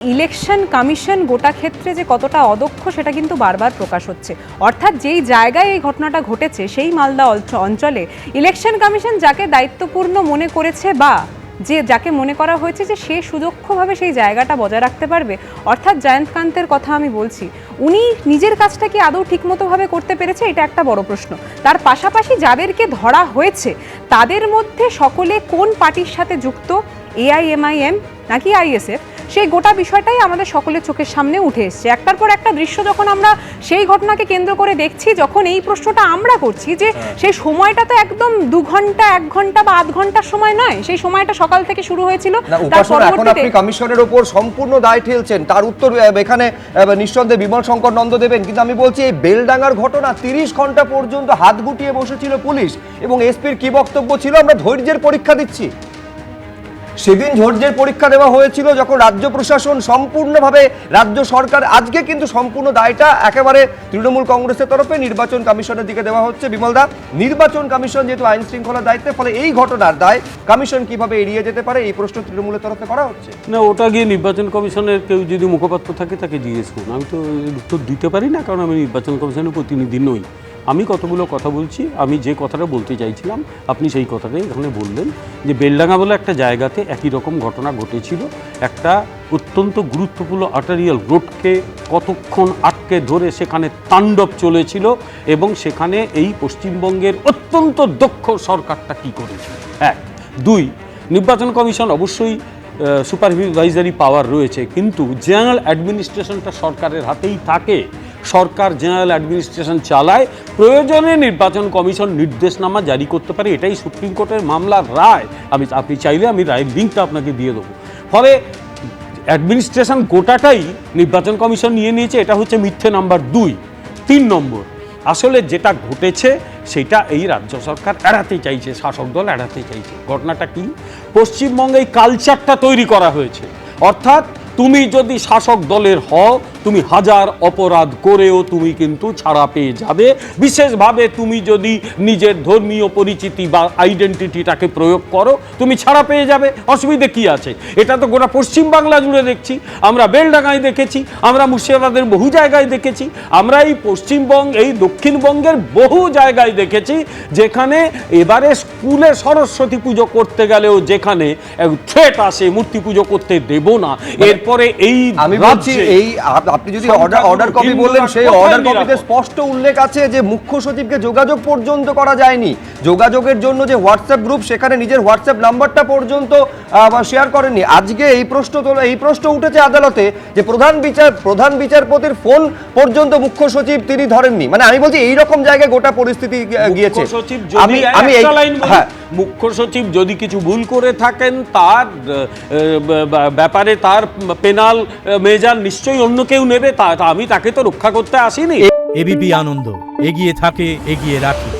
Election commission গোটা ক্ষেত্রে যে কতটা অদক্ষ সেটা কিন্তু বারবার প্রকাশ হচ্ছে। অর্থাৎ যেই জায়গায় এই ঘটনাটা ঘটেছে সেই মালদা অঞ্চলে ইলেকশন কমিশন যাকে দায়িত্বপূর্ণ মনে করেছে বা যাকে মনে করা হয়েছে যে সে সুদক্ষভাবে সেই জায়গাটা বজায় রাখতে পারবে, অর্থাৎ জয়ন্তকান্তের কথা আমি বলছি, উনি নিজের কাজটা কি আদৌ ঠিকমতোভাবে করতে পেরেছে, এটা একটা বড় প্রশ্ন। তার পাশাপাশি যাদেরকে ধরা হয়েছে তাদের মধ্যে সকলে কোন পার্টির সাথে যুক্ত, এআইএমআইএম নাকি আইএসএফ, সেই গোটা বিষয়টাই আমাদের সকলের চোখের সামনে উঠে এসছে। একটার পর একটা দৃশ্য যখন আমরা সেই ঘটনাকে কেন্দ্র করে দেখছি, যখন এই প্রশ্নটা আমরা করছি যে সেই সময়টা তো একদম 2 ঘন্টা 1 ঘন্টা বা আধ ঘন্টার সময় নয়, সেই সময়টা সকাল থেকে শুরু হয়েছিল। এখন আপনি কমিশনের উপর সম্পূর্ণ দায় ঠেলছেন, তার উত্তর এখানে নিঃসন্দেহে বিমল শঙ্কর নন্দ দেবেন। কিন্তু আমি বলছি এই বেলডাঙ্গার ঘটনা 30 ঘন্টা পর্যন্ত হাত গুটিয়ে বসেছিল পুলিশ, এবং এসপির কি বক্তব্য ছিল, আমরা ধৈর্যের পরীক্ষা দিচ্ছি। সেদিন ধৈর্যের পরীক্ষা দেওয়া হয়েছিল যখন রাজ্য প্রশাসন সম্পূর্ণভাবে, রাজ্য সরকার আজকে কিন্তু সম্পূর্ণ দায়টা একেবারে তৃণমূল কংগ্রেসের তরফে নির্বাচন কমিশনের দিকে দেওয়া হচ্ছে। বিমলদা, নির্বাচন কমিশন যেহেতু আইন শৃঙ্খলার দায়িত্বে, ফলে এই ঘটনার দায় কমিশন কিভাবে এড়িয়ে যেতে পারে, এই প্রশ্ন তৃণমূলের তরফে করা হচ্ছে। না, ওটা গিয়ে নির্বাচন কমিশনের কেউ যদি মুখপাত্র থাকে তাকে জিজ্ঞেস করুন। আমি তো উত্তর দিতে পারি না, কারণ আমি নির্বাচন কমিশনের প্রতিনিধি নই। আমি কতগুলো কথা বলছি, আমি যে কথাটা বলতে চাইছিলাম আপনি সেই কথাটাই এখানে বললেন, যে বেলডাঙ্গা বলে একটা জায়গাতে একই রকম ঘটনা ঘটেছিল। একটা অত্যন্ত গুরুত্বপূর্ণ আর্টারিয়াল রোডকে কতক্ষণ আটকে ধরে সেখানে তাণ্ডব চলেছিল, এবং সেখানে এই পশ্চিমবঙ্গের অত্যন্ত দক্ষ সরকারটা কী করেছিল। 1, 2, নির্বাচন কমিশন অবশ্যই সুপারভাইজারি পাওয়ার রয়েছে, কিন্তু জেনারেল অ্যাডমিনিস্ট্রেশনটা সরকারের হাতেই থাকে। সরকার জেনারেল অ্যাডমিনিস্ট্রেশন চালায়, প্রয়োজনে নির্বাচন কমিশন নির্দেশনামা জারি করতে পারে। এটাই সুপ্রিম কোর্টের মামলার রায়। আপনি চাইলে আমি রায়ের লিঙ্কটা আপনাকে দিয়ে দেবো। ফলে অ্যাডমিনিস্ট্রেশন গোটাটাই নির্বাচন কমিশন নিয়ে নিয়েছে। এটা হচ্ছে মিথ্যে নাম্বার 2। 3 নম্বর, আসলে যেটা ঘটেছে সেটা এই রাজ্য সরকার এড়াতে চাইছে, শাসক দল এড়াতে চাইছে। ঘটনাটা কি, পশ্চিমবঙ্গে এই কালচারটা তৈরি করা হয়েছে, অর্থাৎ তুমি যদি শাসক দলের হও, তুমি হাজার অপরাধ করেও তুমি কিন্তু ছাড়া পেয়ে যাবে। বিশেষভাবে তুমি যদি নিজের ধর্মীয় পরিচিতি বা আইডেন্টিটিটাকে প্রয়োগ করো, তুমি ছাড়া পেয়ে যাবে। অসুবিধে কি আছে? এটা তো গোটা পশ্চিমবাংলা জুড়ে দেখছি, আমরা বেলডাঙ্গায় দেখেছি, আমরা মুর্শিদাবাদের বহু জায়গায় দেখেছি, আমরা এই পশ্চিমবঙ্গ, এই দক্ষিণবঙ্গের বহু জায়গায় দেখেছি, যেখানে এবারে স্কুলে সরস্বতী পুজো করতে গেলেও যেখানে থ্রেট আসে মূর্তি পুজো করতে দেব না। এরপরে এই আমি বলছি, এই আপনি যদি অর্ডার কপি বললেন, সেই অর্ডার কপিতে স্পষ্ট উল্লেখ আছে যে মুখ্য সচিবকে যোগাযোগ পর্যন্ত করা যায়নি। যোগাযোগের জন্য যে হোয়াটসঅ্যাপ গ্রুপ, সেখানে নিজের হোয়াটসঅ্যাপ নাম্বারটা পর্যন্ত শেয়ার করেননি। আজকে এই প্রশ্ন উঠেছে আদালতে যে প্রধান বিচারপতির ফোন পর্যন্ত মুখ্য সচিব তিনি ধরেননি। মানে আমি বলছি এই রকম জায়গায় গোটা পরিস্থিতি গিয়েছে। মুখ্য সচিব যদি কিছু ভুল করে থাকেন, তার ব্যাপারে তার পেনাল মেজার নিশ্চয়ই অন্য কেউ নেবে, তা আমি তাকে তো রক্ষা করতে আসিনি। এবিপি আনন্দ, এগিয়ে থাকে, এগিয়ে রাখে।